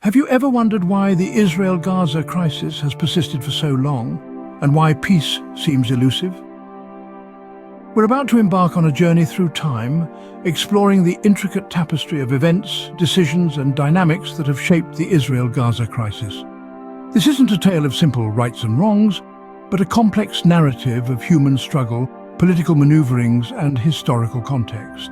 Have you ever wondered why the Israel-Gaza crisis has persisted for so long, and why peace seems elusive? We're about to embark on a journey through time, exploring the intricate tapestry of events, decisions, and dynamics that have shaped the Israel-Gaza crisis. This isn't a tale of simple rights and wrongs, but a complex narrative of human struggle, political maneuverings, and historical context.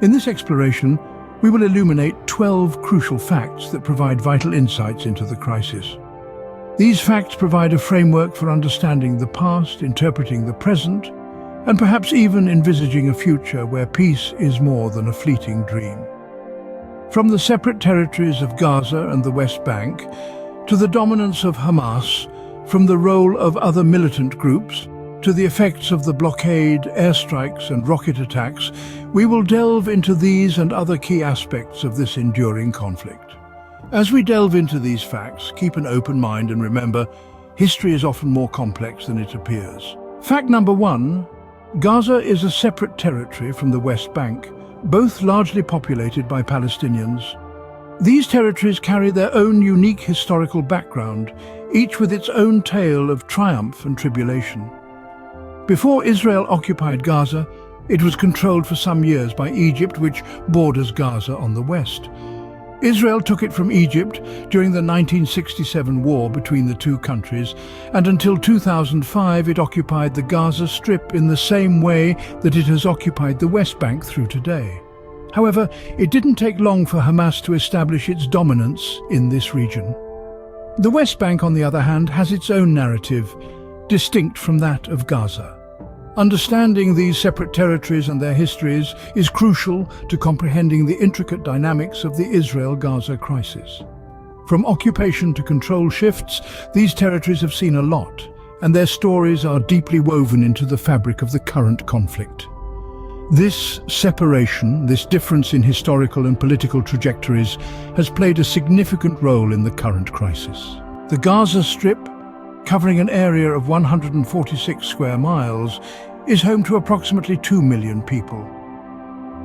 In this exploration, we will illuminate 12 crucial facts that provide vital insights into the crisis. These facts provide a framework for understanding the past, interpreting the present, and perhaps even envisaging a future where peace is more than a fleeting dream. From the separate territories of Gaza and the West Bank, to the dominance of Hamas, from the role of other militant groups, to the effects of the blockade, airstrikes and rocket attacks, we will delve into these and other key aspects of this enduring conflict. As we delve into these facts, keep an open mind and remember, history is often more complex than it appears. Fact number 1. Gaza is a separate territory from the West Bank, both largely populated by Palestinians. These territories carry their own unique historical background, each with its own tale of triumph and tribulation. Before Israel occupied Gaza, it was controlled for some years by Egypt, which borders Gaza on the west. Israel took it from Egypt during the 1967 war between the two countries, and until 2005 it occupied the Gaza Strip in the same way that it has occupied the West Bank through today. However, it didn't take long for Hamas to establish its dominance in this region. The West Bank, on the other hand, has its own narrative, distinct from that of Gaza. Understanding these separate territories and their histories is crucial to comprehending the intricate dynamics of the Israel-Gaza crisis. From occupation to control shifts, these territories have seen a lot, and their stories are deeply woven into the fabric of the current conflict. This separation, this difference in historical and political trajectories, has played a significant role in the current crisis. The Gaza Strip, covering an area of 146 square miles, is home to approximately 2 million people.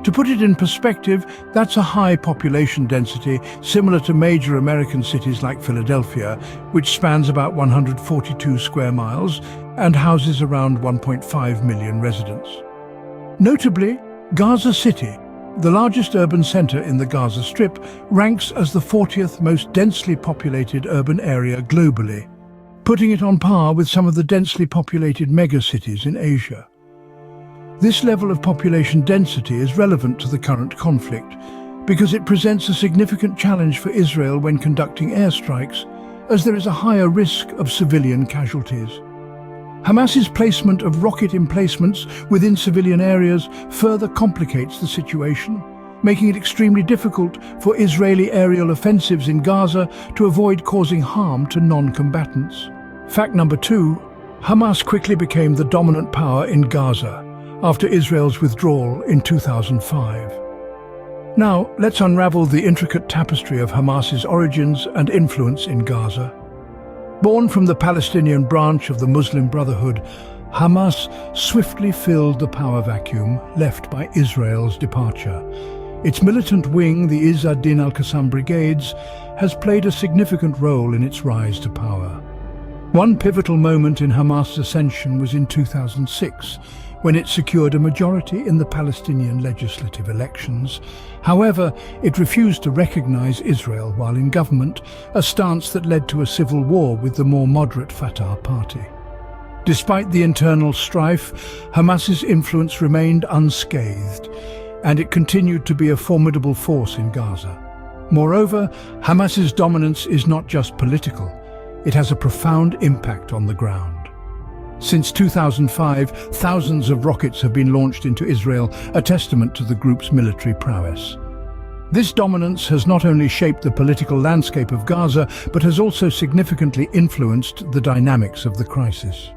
To put it in perspective, that's a high population density similar to major American cities like Philadelphia, which spans about 142 square miles and houses around 1.5 million residents. Notably, Gaza City, the largest urban center in the Gaza Strip, ranks as the 40th most densely populated urban area globally, putting it on par with some of the densely populated megacities in Asia. This level of population density is relevant to the current conflict because it presents a significant challenge for Israel when conducting airstrikes, as there is a higher risk of civilian casualties. Hamas's placement of rocket emplacements within civilian areas further complicates the situation, making it extremely difficult for Israeli aerial offensives in Gaza to avoid causing harm to non-combatants. Fact number 2. Hamas quickly became the dominant power in Gaza after Israel's withdrawal in 2005. Now, let's unravel the intricate tapestry of Hamas's origins and influence in Gaza. Born from the Palestinian branch of the Muslim Brotherhood, Hamas swiftly filled the power vacuum left by Israel's departure. Its militant wing, the Izz ad-Din al-Qassam Brigades, has played a significant role in its rise to power. One pivotal moment in Hamas' ascension was in 2006, when it secured a majority in the Palestinian legislative elections. However, it refused to recognize Israel while in government, a stance that led to a civil war with the more moderate Fatah party. Despite the internal strife, Hamas's influence remained unscathed, and it continued to be a formidable force in Gaza. Moreover, Hamas's dominance is not just political, it has a profound impact on the ground. Since 2005, thousands of rockets have been launched into Israel, a testament to the group's military prowess. This dominance has not only shaped the political landscape of Gaza, but has also significantly influenced the dynamics of the crisis.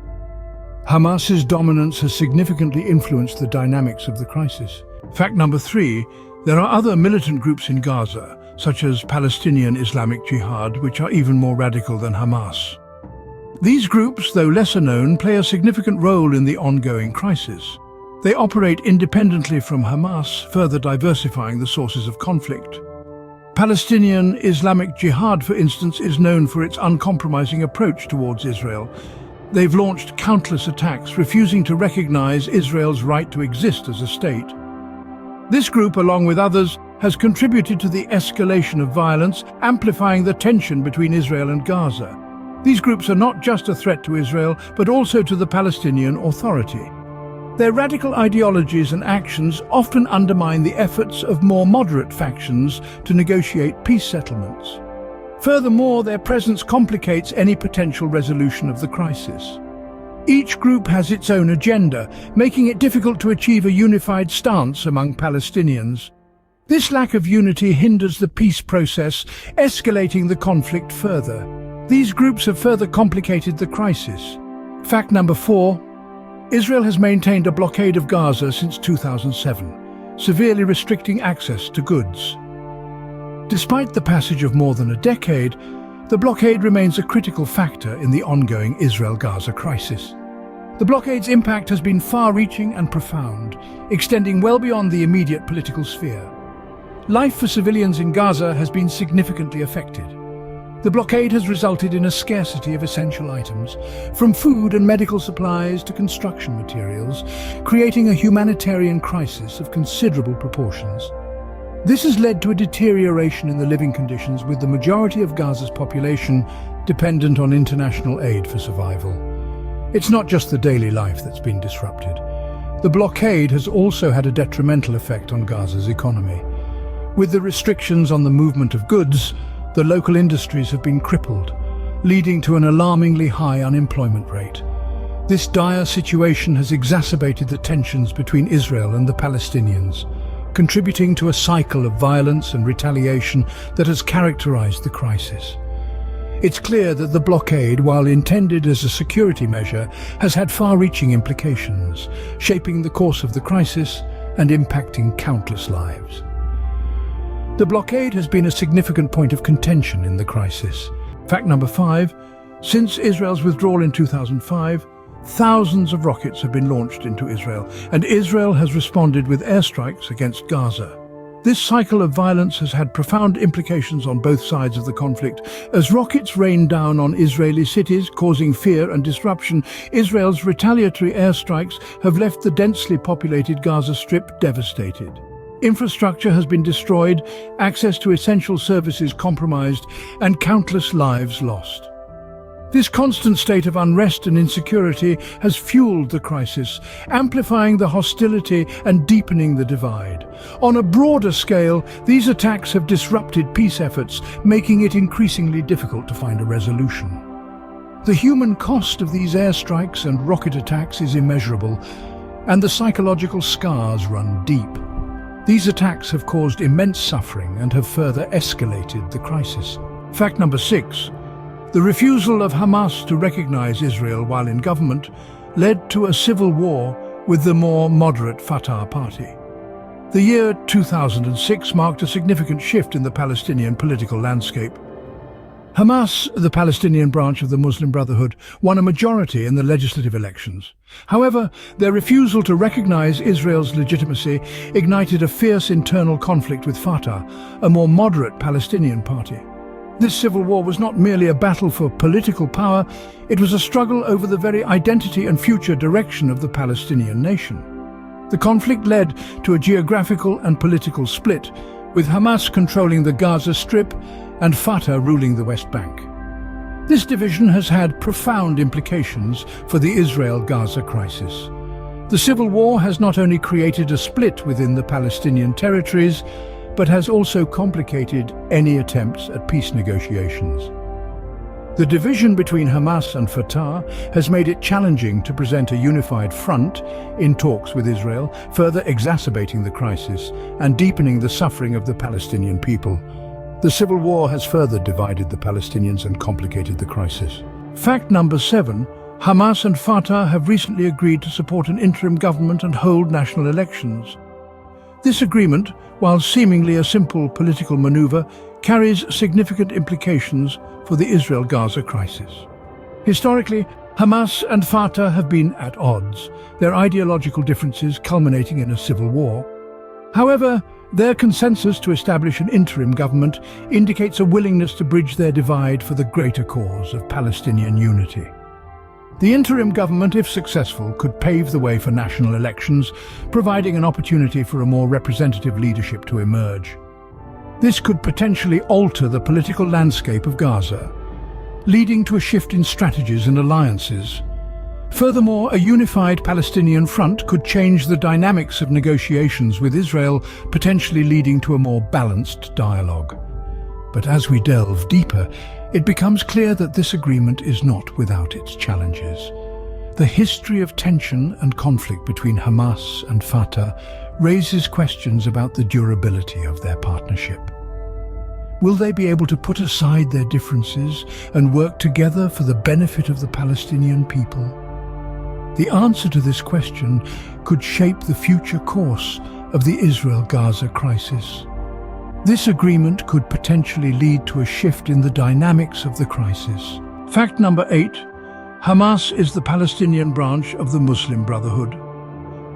Hamas's dominance has significantly influenced the dynamics of the crisis. Fact number 3, there are other militant groups in Gaza, such as Palestinian Islamic Jihad, which are even more radical than Hamas. These groups, though lesser known, play a significant role in the ongoing crisis. They operate independently from Hamas, further diversifying the sources of conflict. Palestinian Islamic Jihad, for instance, is known for its uncompromising approach towards Israel. They've launched countless attacks, refusing to recognize Israel's right to exist as a state. This group, along with others, has contributed to the escalation of violence, amplifying the tension between Israel and Gaza. These groups are not just a threat to Israel, but also to the Palestinian Authority. Their radical ideologies and actions often undermine the efforts of more moderate factions to negotiate peace settlements. Furthermore, their presence complicates any potential resolution of the crisis. Each group has its own agenda, making it difficult to achieve a unified stance among Palestinians. This lack of unity hinders the peace process, escalating the conflict further. These groups have further complicated the crisis. Fact number 4. Israel has maintained a blockade of Gaza since 2007, severely restricting access to goods. Despite the passage of more than a decade, the blockade remains a critical factor in the ongoing Israel-Gaza crisis. The blockade's impact has been far-reaching and profound, extending well beyond the immediate political sphere. Life for civilians in Gaza has been significantly affected. The blockade has resulted in a scarcity of essential items, from food and medical supplies to construction materials, creating a humanitarian crisis of considerable proportions. This has led to a deterioration in the living conditions, with the majority of Gaza's population dependent on international aid for survival. It's not just the daily life that's been disrupted. The blockade has also had a detrimental effect on Gaza's economy. With the restrictions on the movement of goods, the local industries have been crippled, leading to an alarmingly high unemployment rate. This dire situation has exacerbated the tensions between Israel and the Palestinians, contributing to a cycle of violence and retaliation that has characterized the crisis. It's clear that the blockade, while intended as a security measure, has had far-reaching implications, shaping the course of the crisis and impacting countless lives. The blockade has been a significant point of contention in the crisis. Fact number 5. Since Israel's withdrawal in 2005, thousands of rockets have been launched into Israel, and Israel has responded with airstrikes against Gaza. This cycle of violence has had profound implications on both sides of the conflict. As rockets rain down on Israeli cities, causing fear and disruption, Israel's retaliatory airstrikes have left the densely populated Gaza Strip devastated. Infrastructure has been destroyed, access to essential services compromised, and countless lives lost. This constant state of unrest and insecurity has fueled the crisis, amplifying the hostility and deepening the divide. On a broader scale, these attacks have disrupted peace efforts, making it increasingly difficult to find a resolution. The human cost of these airstrikes and rocket attacks is immeasurable, and the psychological scars run deep. These attacks have caused immense suffering and have further escalated the crisis. Fact number 6. The refusal of Hamas to recognize Israel while in government led to a civil war with the more moderate Fatah party. The year 2006 marked a significant shift in the Palestinian political landscape. Hamas, the Palestinian branch of the Muslim Brotherhood, won a majority in the legislative elections. However, their refusal to recognize Israel's legitimacy ignited a fierce internal conflict with Fatah, a more moderate Palestinian party. This civil war was not merely a battle for political power, it was a struggle over the very identity and future direction of the Palestinian nation. The conflict led to a geographical and political split, with Hamas controlling the Gaza Strip and Fatah ruling the West Bank. This division has had profound implications for the Israel-Gaza crisis. The civil war has not only created a split within the Palestinian territories, but has also complicated any attempts at peace negotiations. The division between Hamas and Fatah has made it challenging to present a unified front in talks with Israel, further exacerbating the crisis and deepening the suffering of the Palestinian people. The civil war has further divided the Palestinians and complicated the crisis. Fact number 7. Hamas and Fatah have recently agreed to support an interim government and hold national elections. This agreement, while seemingly a simple political maneuver, carries significant implications for the Israel-Gaza crisis. Historically, Hamas and Fatah have been at odds, their ideological differences culminating in a civil war. However, Their consensus to establish an interim government indicates a willingness to bridge their divide for the greater cause of Palestinian unity. The interim government, if successful, could pave the way for national elections, providing an opportunity for a more representative leadership to emerge. This could potentially alter the political landscape of Gaza, leading to a shift in strategies and alliances. Furthermore, a unified Palestinian front could change the dynamics of negotiations with Israel, potentially leading to a more balanced dialogue. But as we delve deeper, it becomes clear that this agreement is not without its challenges. The history of tension and conflict between Hamas and Fatah raises questions about the durability of their partnership. Will they be able to put aside their differences and work together for the benefit of the Palestinian people? The answer to this question could shape the future course of the Israel-Gaza crisis. This agreement could potentially lead to a shift in the dynamics of the crisis. Fact number 8. Hamas is the Palestinian branch of the Muslim Brotherhood.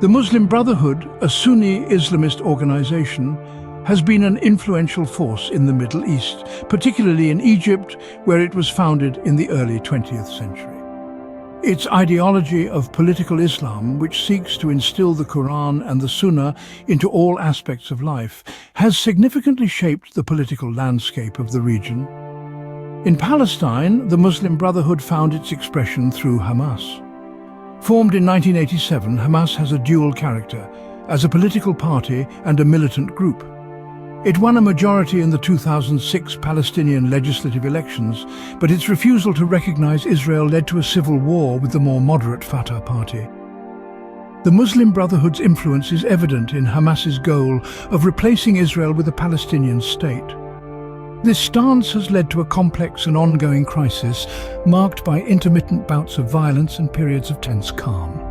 The Muslim Brotherhood, a Sunni Islamist organization, has been an influential force in the Middle East, particularly in Egypt, where it was founded in the early 20th century. Its ideology of political Islam, which seeks to instill the Quran and the Sunnah into all aspects of life, has significantly shaped the political landscape of the region. In Palestine, the Muslim Brotherhood found its expression through Hamas. Formed in 1987, Hamas has a dual character, as a political party and a militant group. It won a majority in the 2006 Palestinian legislative elections, but its refusal to recognize Israel led to a civil war with the more moderate Fatah party. The Muslim Brotherhood's influence is evident in Hamas's goal of replacing Israel with a Palestinian state. This stance has led to a complex and ongoing crisis, marked by intermittent bouts of violence and periods of tense calm.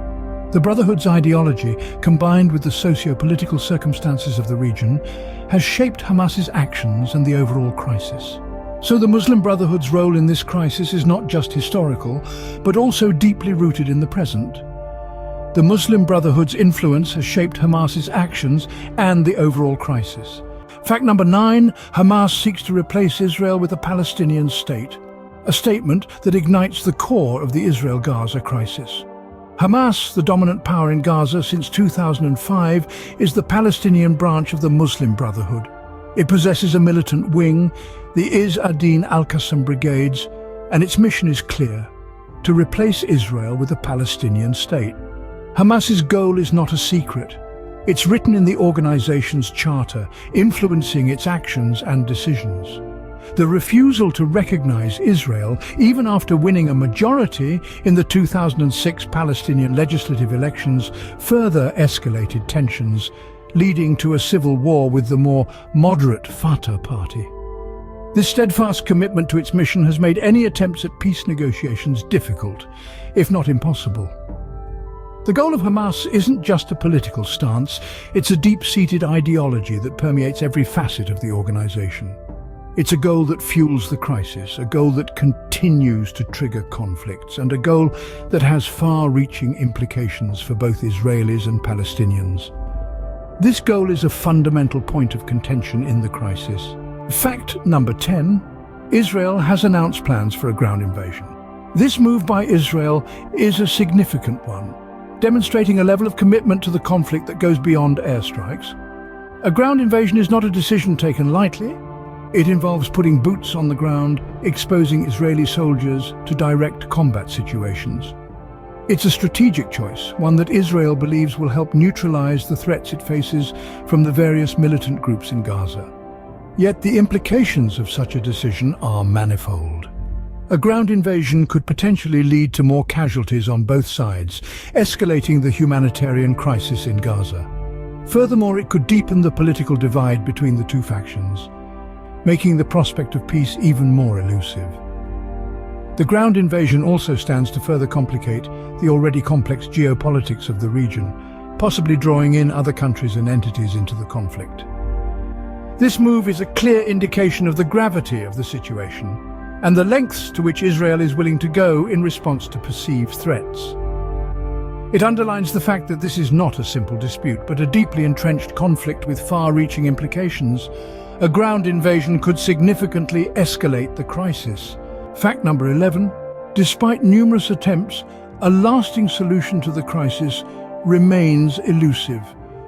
The Brotherhood's ideology, combined with the socio-political circumstances of the region, has shaped Hamas's actions and the overall crisis. So the Muslim Brotherhood's role in this crisis is not just historical, but also deeply rooted in the present. The Muslim Brotherhood's influence has shaped Hamas's actions and the overall crisis. Fact number 9, Hamas seeks to replace Israel with a Palestinian state, a statement that ignites the core of the Israel-Gaza crisis. Hamas, the dominant power in Gaza since 2005, is the Palestinian branch of the Muslim Brotherhood. It possesses a militant wing, the Izz ad-Din al-Qassam Brigades, and its mission is clear: to replace Israel with a Palestinian state. Hamas's goal is not a secret. It's written in the organization's charter, influencing its actions and decisions. The refusal to recognize Israel, even after winning a majority in the 2006 Palestinian legislative elections, further escalated tensions, leading to a civil war with the more moderate Fatah party. This steadfast commitment to its mission has made any attempts at peace negotiations difficult, if not impossible. The goal of Hamas isn't just a political stance, it's a deep-seated ideology that permeates every facet of the organization. It's a goal that fuels the crisis, a goal that continues to trigger conflicts, and a goal that has far-reaching implications for both Israelis and Palestinians. This goal is a fundamental point of contention in the crisis. Fact number 10. Israel has announced plans for a ground invasion. This move by Israel is a significant one, demonstrating a level of commitment to the conflict that goes beyond airstrikes. A ground invasion is not a decision taken lightly. It involves putting boots on the ground, exposing Israeli soldiers to direct combat situations. It's a strategic choice, one that Israel believes will help neutralize the threats it faces from the various militant groups in Gaza. Yet the implications of such a decision are manifold. A ground invasion could potentially lead to more casualties on both sides, escalating the humanitarian crisis in Gaza. Furthermore, it could deepen the political divide between the two factions, making the prospect of peace even more elusive. The ground invasion also stands to further complicate the already complex geopolitics of the region, possibly drawing in other countries and entities into the conflict. This move is a clear indication of the gravity of the situation and the lengths to which Israel is willing to go in response to perceived threats. It underlines the fact that this is not a simple dispute, but a deeply entrenched conflict with far-reaching implications. A ground invasion could significantly escalate the crisis. Fact number 11. Despite numerous attempts, a lasting solution to the crisis remains elusive.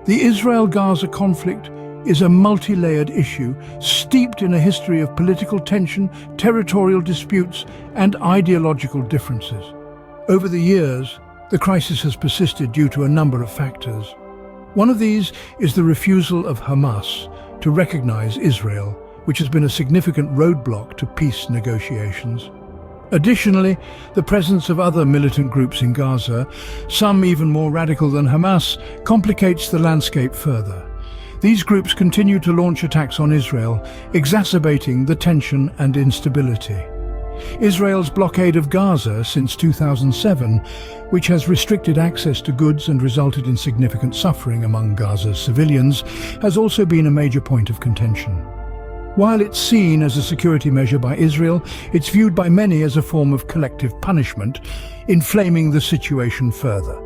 The Israel-Gaza conflict is a multi-layered issue, steeped in a history of political tension, territorial disputes, and ideological differences. Over the years, the crisis has persisted due to a number of factors. One of these is the refusal of Hamas to recognize Israel, which has been a significant roadblock to peace negotiations. Additionally, the presence of other militant groups in Gaza, some even more radical than Hamas, complicates the landscape further. These groups continue to launch attacks on Israel, exacerbating the tension and instability. Israel's blockade of Gaza since 2007, which has restricted access to goods and resulted in significant suffering among Gaza's civilians, has also been a major point of contention. While it's seen as a security measure by Israel, it's viewed by many as a form of collective punishment, inflaming the situation further.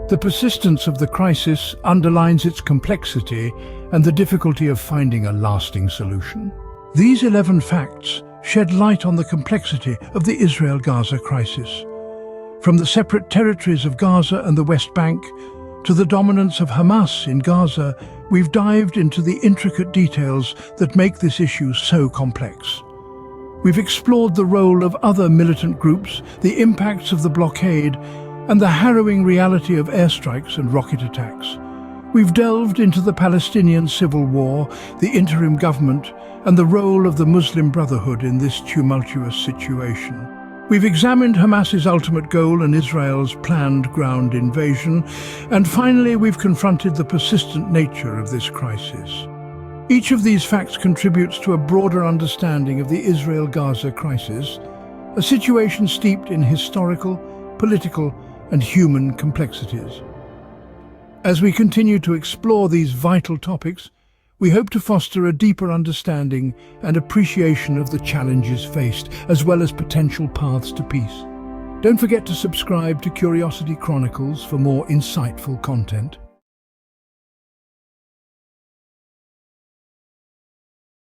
The persistence of the crisis underlines its complexity and the difficulty of finding a lasting solution. These 11 facts shed light on the complexity of the Israel-Gaza crisis. From the separate territories of Gaza and the West Bank to the dominance of Hamas in Gaza, we've dived into the intricate details that make this issue so complex. We've explored the role of other militant groups, the impacts of the blockade, and the harrowing reality of airstrikes and rocket attacks. We've delved into the Palestinian civil war, the interim government, and the role of the Muslim Brotherhood in this tumultuous situation. We've examined Hamas's ultimate goal and Israel's planned ground invasion, and finally we've confronted the persistent nature of this crisis. Each of these facts contributes to a broader understanding of the Israel-Gaza crisis, a situation steeped in historical, political, and human complexities. As we continue to explore these vital topics, we hope to foster a deeper understanding and appreciation of the challenges faced, as well as potential paths to peace. Don't forget to subscribe to Curiosity Chronicles for more insightful content.